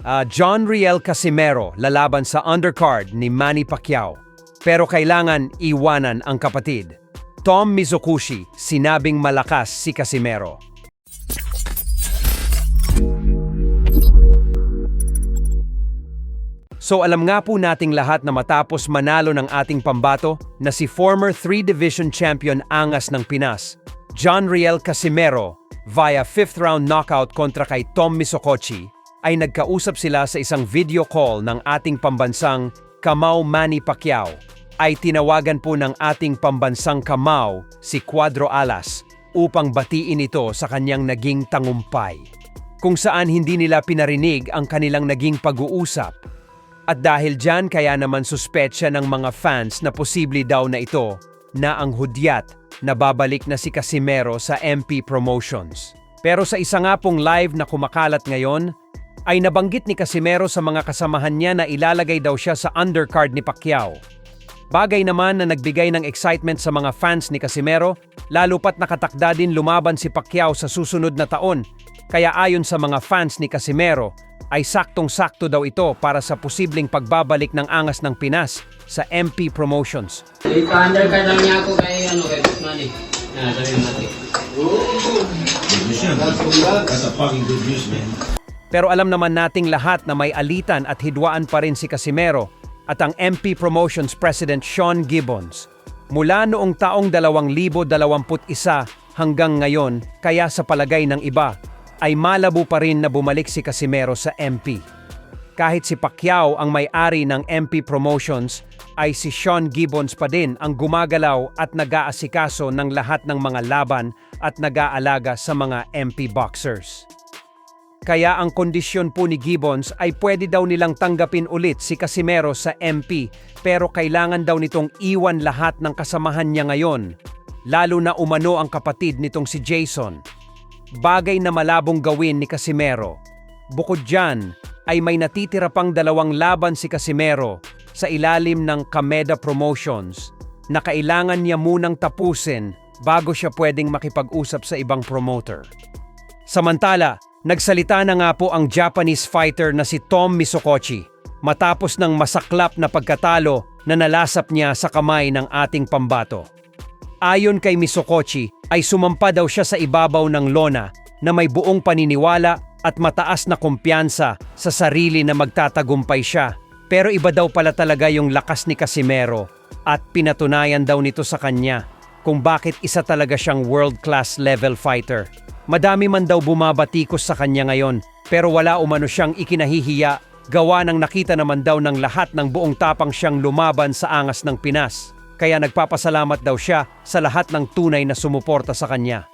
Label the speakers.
Speaker 1: John Riel Casimero lalaban sa undercard ni Manny Pacquiao. Pero kailangan iwanan ang kapatid. Tom Mizokushi, sinabing malakas si Casimero. So alam nga po nating lahat na matapos manalo ng ating pambato na si former 3-division champion angas ng Pinas, John Riel Casimero, via 5th round knockout kontra kay Tom Mizokushi, ay nagkausap sila sa isang video call ng ating pambansang Kamau Manny Pacquiao. Ay tinawagan po ng ating pambansang Kamau si Cuadro Alas upang batiin ito sa kanyang naging tagumpay. Kung saan hindi nila pinarinig ang kanilang naging pag-uusap. At dahil dyan kaya naman suspetsya ng mga fans na posible daw na ito na ang hudyat na babalik na si Casimero sa MP Promotions. Pero sa isa nga pong live na kumakalat ngayon, ay nabanggit ni Casimero sa mga kasamahan niya na ilalagay daw siya sa undercard ni Pacquiao. Bagay naman na nagbigay ng excitement sa mga fans ni Casimero, lalo pat nakatakda din lumaban si Pacquiao sa susunod na taon. Kaya ayon sa mga fans ni Casimero, ay saktong-sakto daw ito para sa posibleng pagbabalik ng angas ng Pinas sa MP Promotions.
Speaker 2: Ika-undercard lang niya ako kay Boss Manny. Sabi natin.
Speaker 3: That's a fucking good news, man.
Speaker 1: Pero alam naman nating lahat na may alitan at hidwaan pa rin si Casimero at ang MP Promotions President Sean Gibbons. Mula noong taong 2021 hanggang ngayon, kaya sa palagay ng iba, ay malabo pa rin na bumalik si Casimero sa MP. Kahit si Pacquiao ang may-ari ng MP Promotions, ay si Sean Gibbons pa din ang gumagalaw at nag-aasikaso ng lahat ng mga laban at nag-aalaga sa mga MP boxers. Kaya ang kondisyon po ni Gibbons ay pwede daw nilang tanggapin ulit si Casimero sa MP pero kailangan daw nitong iwan lahat ng kasamahan niya ngayon, lalo na umano ang kapatid nitong si Jason. Bagay na malabong gawin ni Casimero. Bukod dyan, ay may natitira pang 2 laban si Casimero sa ilalim ng Kameda Promotions na kailangan niya munang tapusin bago siya pwedeng makipag-usap sa ibang promoter. Samantala, nagsalita na nga po ang Japanese fighter na si Tom Mizokushi matapos ng masaklap na pagkatalo na nalasap niya sa kamay ng ating pambato. Ayon kay Mizokushi, ay sumampa daw siya sa ibabaw ng lona na may buong paniniwala at mataas na kumpiyansa sa sarili na magtatagumpay siya. Pero iba daw pala talaga yung lakas ni Casimero at pinatunayan daw nito sa kanya kung bakit isa talaga siyang world-class level fighter. Madami man daw bumabatikos sa kanya ngayon pero wala umano siyang ikinahihiya gawa ng nakita naman daw ng lahat ng buong tapang siyang lumaban sa angas ng Pinas. Kaya nagpapasalamat daw siya sa lahat ng tunay na sumuporta sa kanya.